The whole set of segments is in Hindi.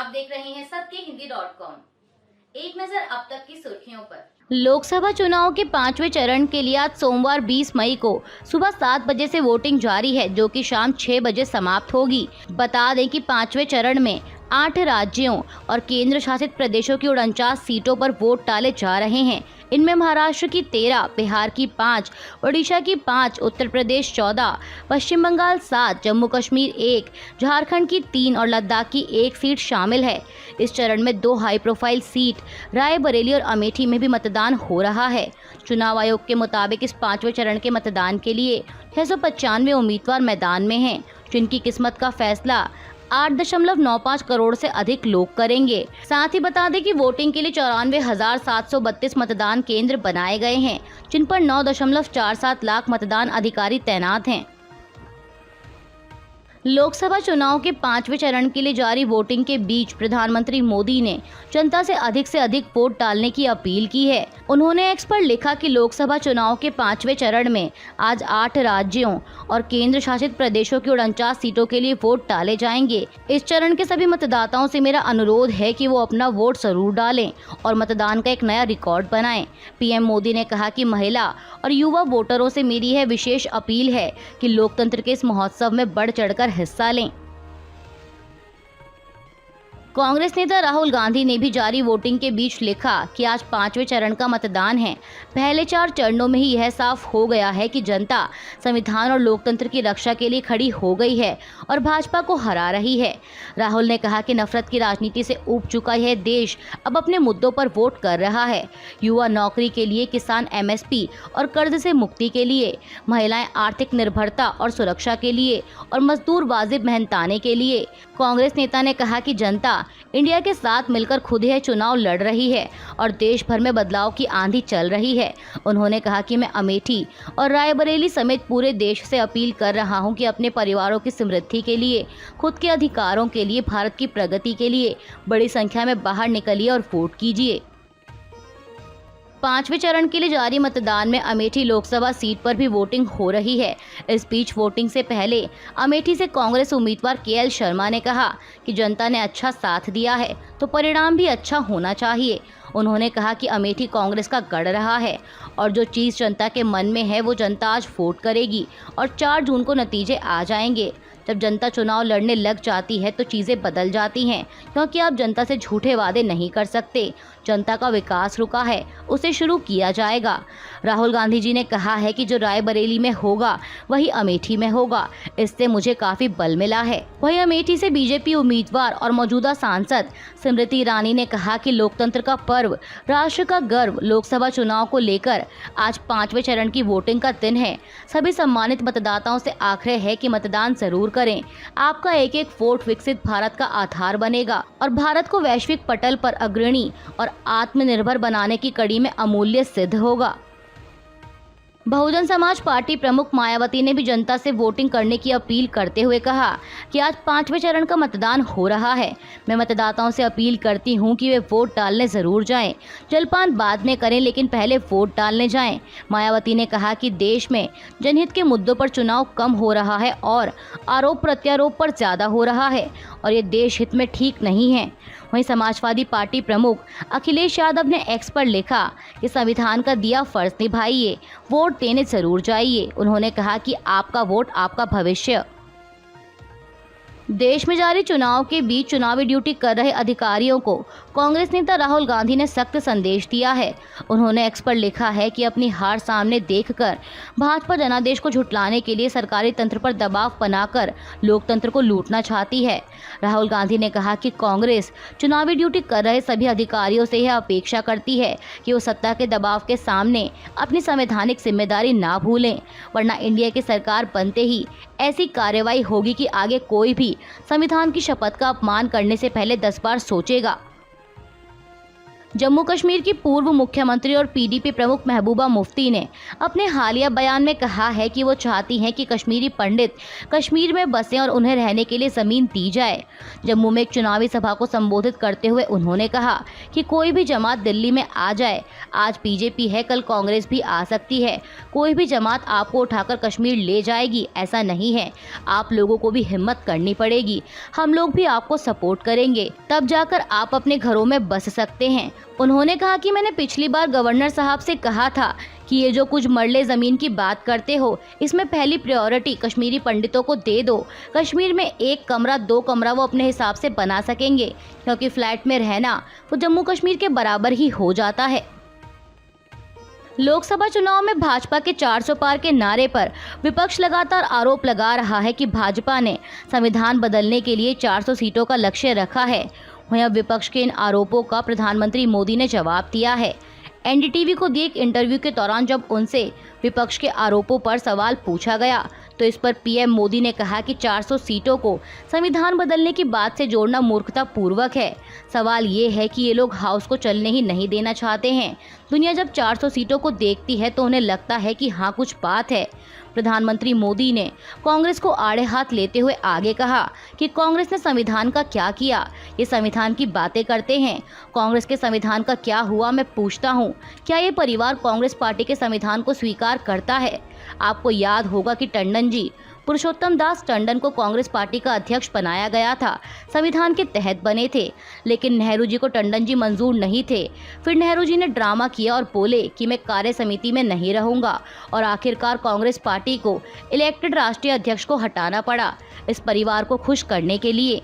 आप देख रहे हैं सत्यहिंदी.com। एक नजर अब तक की सुर्खियों पर। लोकसभा चुनाव के 5वें चरण के लिए आज सोमवार 20 मई को सुबह 7 बजे से वोटिंग जारी है, जो कि शाम 6 बजे समाप्त होगी। बता दें कि 5वें चरण में 8 राज्यों और केंद्र शासित प्रदेशों की 49 सीटों पर वोट डाले जा रहे हैं। इनमें महाराष्ट्र की 13, बिहार की 5, ओडिशा की 5, उत्तर प्रदेश 14, पश्चिम बंगाल 7, जम्मू कश्मीर 1, झारखंड की 3 और लद्दाख की 1 सीट शामिल है। इस चरण में 2 हाई प्रोफाइल सीट रायबरेली और अमेठी में भी मतदान हो रहा है। चुनाव आयोग के मुताबिक इस 5वें चरण के मतदान के लिए 695 उम्मीदवार मैदान में हैं, जिनकी किस्मत का फैसला 8.95 करोड़ से अधिक लोग करेंगे। साथ ही बता दें कि वोटिंग के लिए 94,732 मतदान केंद्र बनाए गए हैं, जिन पर 9.47 लाख मतदान अधिकारी तैनात हैं। लोकसभा चुनाव के 5वें चरण के लिए जारी वोटिंग के बीच प्रधानमंत्री मोदी ने जनता से अधिक वोट डालने की अपील की है। उन्होंने एक्स पर लिखा कि लोकसभा चुनाव के 5वें चरण में आज 8 राज्यों और केंद्र शासित प्रदेशों की 49 सीटों के लिए वोट डाले जाएंगे। इस चरण के सभी मतदाताओं से मेरा अनुरोध है कि वो अपना वोट जरूर डालें और मतदान का एक नया रिकॉर्ड बनाएं। पीएम मोदी ने कहा कि महिला और युवा वोटरों से मेरी है विशेष अपील है कि लोकतंत्र के इस महोत्सव में बढ़ चढ़कर हिस्सा लें। कांग्रेस नेता राहुल गांधी ने भी जारी वोटिंग के बीच लिखा कि आज 5वें चरण का मतदान है। पहले 4 चरणों में ही यह साफ हो गया है कि जनता संविधान और लोकतंत्र की रक्षा के लिए खड़ी हो गई है और भाजपा को हरा रही है। राहुल ने कहा कि नफरत की राजनीति से ऊब चुका यह देश अब अपने मुद्दों पर वोट कर रहा है। युवा नौकरी के लिए, किसान एमएसपी और कर्ज से मुक्ति के लिए, महिलाएं आर्थिक निर्भरता और सुरक्षा के लिए और मजदूर वाजिब मेहनताने के लिए। कांग्रेस नेता ने कहा कि जनता इंडिया के साथ मिलकर खुद यह चुनाव लड़ रही है और देश भर में बदलाव की आंधी चल रही है। उन्होंने कहा कि मैं अमेठी और रायबरेली समेत पूरे देश से अपील कर रहा हूं कि अपने परिवारों की समृद्धि के लिए, खुद के अधिकारों के लिए, भारत की प्रगति के लिए बड़ी संख्या में बाहर निकलिए और वोट कीजिए। 5वें चरण के लिए जारी मतदान में अमेठी लोकसभा सीट पर भी वोटिंग हो रही है। इस बीच वोटिंग से पहले अमेठी से कांग्रेस उम्मीदवार केएल शर्मा ने कहा कि जनता ने अच्छा साथ दिया है तो परिणाम भी अच्छा होना चाहिए। उन्होंने कहा कि अमेठी कांग्रेस का गढ़ रहा है और जो चीज़ जनता के मन में है वो जनता आज वोट करेगी और 4 जून को नतीजे आ जाएंगे। जब जनता चुनाव लड़ने लग जाती है तो चीज़ें बदल जाती हैं, क्योंकि आप जनता से झूठे वादे नहीं कर सकते। जनता का विकास रुका है, उसे शुरू किया जाएगा। राहुल गांधी जी ने कहा है कि जो रायबरेली में होगा वही अमेठी में होगा, इससे मुझे काफ़ी बल मिला है। वहीं अमेठी से बीजेपी उम्मीदवार और मौजूदा सांसद स्मृति ईरानी ने कहा कि लोकतंत्र का पर्व, राष्ट्र का गर्व लोकसभा चुनाव को लेकर आज 5वें चरण की वोटिंग का दिन है। सभी सम्मानित मतदाताओं से आग्रह है कि मतदान जरूर करें। आपका एक एक वोट विकसित भारत का आधार बनेगा और भारत को वैश्विक पटल पर अग्रणी और आत्मनिर्भर बनाने की कड़ी में अमूल्य सिद्ध होगा। बहुजन समाज पार्टी प्रमुख मायावती ने भी जनता से वोटिंग करने की अपील करते हुए कहा कि आज 5वें चरण का मतदान हो रहा है। मैं मतदाताओं से अपील करती हूं कि वे वोट डालने जरूर जाएं। जलपान बाद में करें, लेकिन पहले वोट डालने जाएं। मायावती ने कहा कि देश में जनहित के मुद्दों पर चुनाव कम हो रहा है और आरोप प्रत्यारोप पर ज्यादा हो रहा है और ये देश हित में ठीक नहीं है। वहीं समाजवादी पार्टी प्रमुख अखिलेश यादव ने एक्स पर लिखा कि संविधान का दिया फर्ज निभाइए, वोट देने जरूर जाइए। उन्होंने कहा कि आपका वोट आपका भविष्य। देश में जारी चुनाव के बीच चुनावी ड्यूटी कर रहे अधिकारियों को कांग्रेस नेता राहुल गांधी ने सख्त संदेश दिया है। उन्होंने एक्स पर लिखा है कि अपनी हार सामने देखकर भाजपा जनादेश को झुठलाने के लिए सरकारी तंत्र पर दबाव बनाकर लोकतंत्र को लूटना चाहती है। राहुल गांधी ने कहा कि कांग्रेस चुनावी ड्यूटी कर रहे सभी अधिकारियों से यह अपेक्षा करती है कि वो सत्ता के दबाव के सामने अपनी संवैधानिक जिम्मेदारी ना भूलें, वरना इंडिया की सरकार बनते ही ऐसी कार्रवाई होगी कि आगे कोई भी संविधान की शपथ का अपमान करने से पहले 10 बार सोचेगा। जम्मू कश्मीर की पूर्व मुख्यमंत्री और पीडीपी प्रमुख महबूबा मुफ्ती ने अपने हालिया बयान में कहा है कि वो चाहती हैं कि कश्मीरी पंडित कश्मीर में बसें और उन्हें रहने के लिए ज़मीन दी जाए। जम्मू में एक चुनावी सभा को संबोधित करते हुए उन्होंने कहा कि कोई भी जमात दिल्ली में आ जाए, आज बीजेपी है, कल कांग्रेस भी आ सकती है, कोई भी जमात आपको उठाकर कश्मीर ले जाएगी, ऐसा नहीं है। आप लोगों को भी हिम्मत करनी पड़ेगी, हम लोग भी आपको सपोर्ट करेंगे, तब जाकर आप अपने घरों में बस सकते हैं। उन्होंने कहा कि मैंने पिछली बार गवर्नर साहब से कहा था कि ये जो कुछ मरले ज़मीन की बात करते हो, इसमें पहली प्रायोरिटी कश्मीरी पंडितों को दे दो। कश्मीर में 1 कमरा 2 कमरा वो अपने हिसाब से बना सकेंगे, क्योंकि फ्लैट में रहना वो जम्मू कश्मीर के बराबर ही हो जाता है। लोकसभा चुनाव में भाजपा के 400 पार के नारे पर विपक्ष लगातार आरोप लगा रहा है कि भाजपा ने संविधान बदलने के लिए 400 सीटों का लक्ष्य रखा है। वहीं विपक्ष के इन आरोपों का प्रधानमंत्री मोदी ने जवाब दिया है। एनडीटीवी को दिए एक इंटरव्यू के दौरान जब उनसे विपक्ष के आरोपों पर सवाल पूछा गया तो इस पर पीएम मोदी ने कहा कि 400 सीटों को संविधान बदलने की बात से जोड़ना मूर्खता पूर्वक है। सवाल ये है कि ये लोग हाउस को चलने ही नहीं देना चाहते हैं। दुनिया जब 400 सीटों को देखती है तो उन्हें लगता है कि हाँ कुछ बात है। प्रधानमंत्री मोदी ने कांग्रेस को आड़े हाथ लेते हुए आगे कहा कि कांग्रेस ने संविधान का क्या किया, ये संविधान की बातें करते हैं। कांग्रेस के संविधान का क्या हुआ, मैं पूछता हूँ, क्या ये परिवार कांग्रेस पार्टी के संविधान को स्वीकार करता है? आपको याद होगा कि टंडन जी, पुरुषोत्तम दास टंडन को कांग्रेस पार्टी का अध्यक्ष बनाया गया था, संविधान के तहत बने थे, लेकिन नेहरू जी को टंडन जी मंजूर नहीं थे। फिर नेहरू जी ने ड्रामा किया और बोले कि मैं कार्य समिति में नहीं रहूंगा, और आखिरकार कांग्रेस पार्टी को इलेक्टेड राष्ट्रीय अध्यक्ष को हटाना पड़ा इस परिवार को खुश करने के लिए।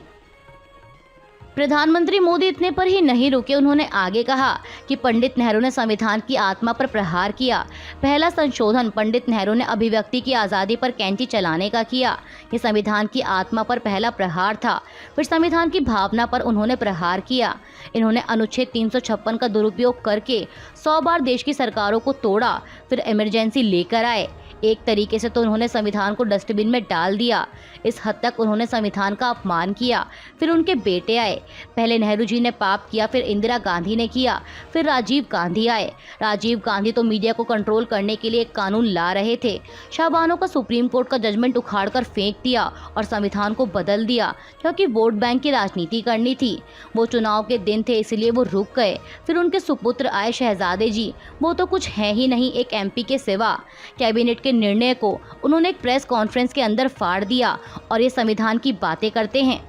प्रधानमंत्री मोदी इतने पर ही नहीं रुके, उन्होंने आगे कहा कि पंडित नेहरू ने संविधान की आत्मा पर प्रहार किया। पहला संशोधन पंडित नेहरू ने अभिव्यक्ति की आज़ादी पर कैंची चलाने का किया। ये संविधान की आत्मा पर पहला प्रहार था। फिर संविधान की भावना पर उन्होंने प्रहार किया। इन्होंने अनुच्छेद 356 का दुरुपयोग करके 100 बार देश की सरकारों को तोड़ा, फिर इमरजेंसी लेकर आए। एक तरीके से तो उन्होंने संविधान को डस्टबिन में डाल दिया। इस हद तक उन्होंने संविधान का अपमान किया। फिर उनके बेटे आए, पहले नेहरू जी ने पाप किया, फिर इंदिरा गांधी ने किया, फिर राजीव गांधी आए। राजीव गांधी तो मीडिया को कंट्रोल करने के लिए एक कानून ला रहे थे। शाहबानो का सुप्रीम कोर्ट का जजमेंट उखाड़कर फेंक दिया और संविधान को बदल दिया, क्योंकि वोट बैंक की राजनीति करनी थी। वो चुनाव के दिन थे, इसलिए वो रुक गए। फिर उनके सुपुत्र आए शहजादे जी, वो तो कुछ है ही नहीं एक एमपी के सिवा। कैबिनेट के निर्णय को उन्होंने एक प्रेस कॉन्फ्रेंस के अंदर फाड़ दिया और ये संविधान की बातें करते हैं।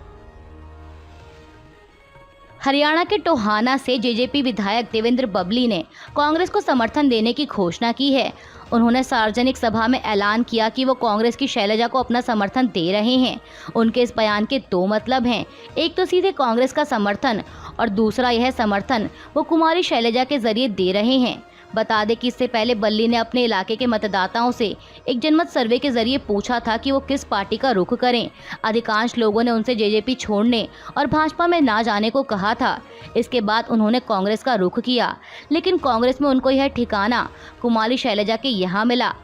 हरियाणा के टोहाना से जेजेपी विधायक देवेंद्र बबली ने कांग्रेस को समर्थन देने की घोषणा की है। उन्होंने सार्वजनिक सभा में ऐलान किया कि वो कांग्रेस की शैलजा को अपना समर्थन दे रहे हैं। उनके इस बयान के 2 मतलब हैं, एक तो सीधे कांग्रेस का समर्थन और दूसरा यह समर्थन वो कुमारी शैलजा के जरिए दे रहे हैं। बता दें कि इससे पहले बल्ली ने अपने इलाके के मतदाताओं से एक जनमत सर्वे के जरिए पूछा था कि वो किस पार्टी का रुख करें। अधिकांश लोगों ने उनसे जेजेपी छोड़ने और भाजपा में ना जाने को कहा था। इसके बाद उन्होंने कांग्रेस का रुख किया, लेकिन कांग्रेस में उनको यह ठिकाना कुमारी शैलजा के यहाँ मिला।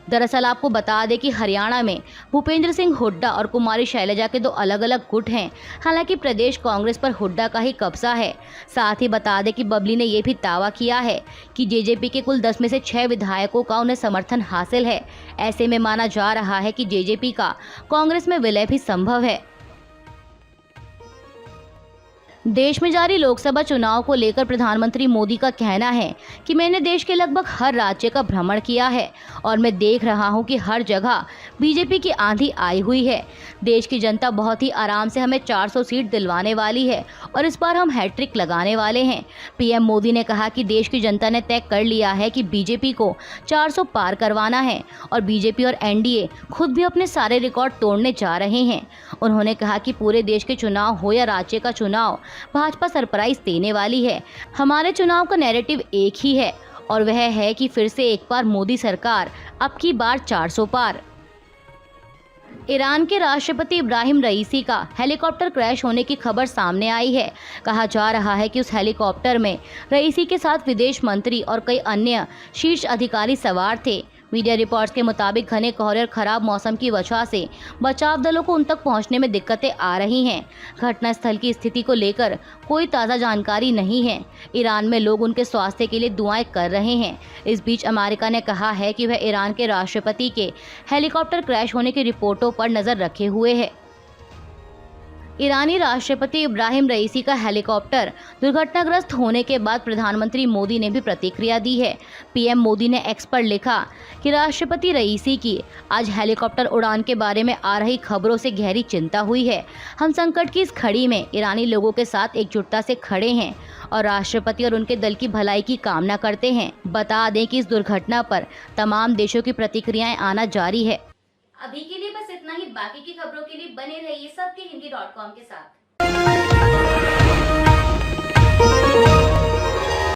दरअसल आपको बता दें कि हरियाणा में भूपेंद्र सिंह हुड्डा और कुमारी शैलजा के 2 अलग अलग गुट हैं। हालांकि प्रदेश कांग्रेस पर हुड्डा का ही कब्जा है। साथ ही बता दें कि बबली ने यह भी दावा किया है कि जेजेपी के कुल 10 में से 6 विधायकों का उन्हें समर्थन हासिल है। ऐसे में माना जा रहा है कि जेजेपी का कांग्रेस में विलय भी संभव है। देश में जारी लोकसभा चुनाव को लेकर प्रधानमंत्री मोदी का कहना है कि मैंने देश के लगभग हर राज्य का भ्रमण किया है और मैं देख रहा हूं कि हर जगह बीजेपी की आंधी आई हुई है। देश की जनता बहुत ही आराम से हमें 400 सीट दिलवाने वाली है और इस बार हम हैट्रिक लगाने वाले हैं। पीएम मोदी ने कहा कि देश की जनता ने तय कर लिया है कि बीजेपी को 400 पार करवाना है और बीजेपी और एनडीए खुद भी अपने सारे रिकॉर्ड तोड़ने जा रहे हैं। उन्होंने कहा कि पूरे देश के चुनाव हो या राज्य का चुनाव, भाजपा सरप्राइज देने वाली है। हमारे चुनाव का नैरेटिव एक ही है और वह है कि फिर से एक बार मोदी सरकार, अब की बार 400 पार। ईरान के राष्ट्रपति इब्राहिम रईसी का हेलीकॉप्टर क्रैश होने की खबर सामने आई है। कहा जा रहा है कि उस हेलीकॉप्टर में रईसी के साथ विदेश मंत्री और कई अन्य शीर्ष अधिकारी सवार थे। मीडिया रिपोर्ट्स के मुताबिक घने कोहरे और खराब मौसम की वजह से बचाव दलों को उन तक पहुंचने में दिक्कतें आ रही हैं। घटनास्थल की स्थिति को लेकर कोई ताज़ा जानकारी नहीं है। ईरान में लोग उनके स्वास्थ्य के लिए दुआएं कर रहे हैं। इस बीच अमेरिका ने कहा है कि वह ईरान के राष्ट्रपति के हेलीकॉप्टर क्रैश होने की रिपोर्टों पर नज़र रखे हुए है। ईरानी राष्ट्रपति इब्राहिम रईसी का हेलीकॉप्टर दुर्घटनाग्रस्त होने के बाद प्रधानमंत्री मोदी ने भी प्रतिक्रिया दी है। पीएम मोदी ने एक्स पर लिखा कि राष्ट्रपति रईसी की आज हेलीकॉप्टर उड़ान के बारे में आ रही खबरों से गहरी चिंता हुई है। हम संकट की इस घड़ी में ईरानी लोगों के साथ एकजुटता से खड़े हैं और राष्ट्रपति और उनके दल की भलाई की कामना करते हैं। बता दें कि इस दुर्घटना पर तमाम देशों की प्रतिक्रियाएं आना जारी है। अभी के लिए बस इतना ही। बाकी की खबरों के लिए बने रहिए सबके हिंदी.com के साथ।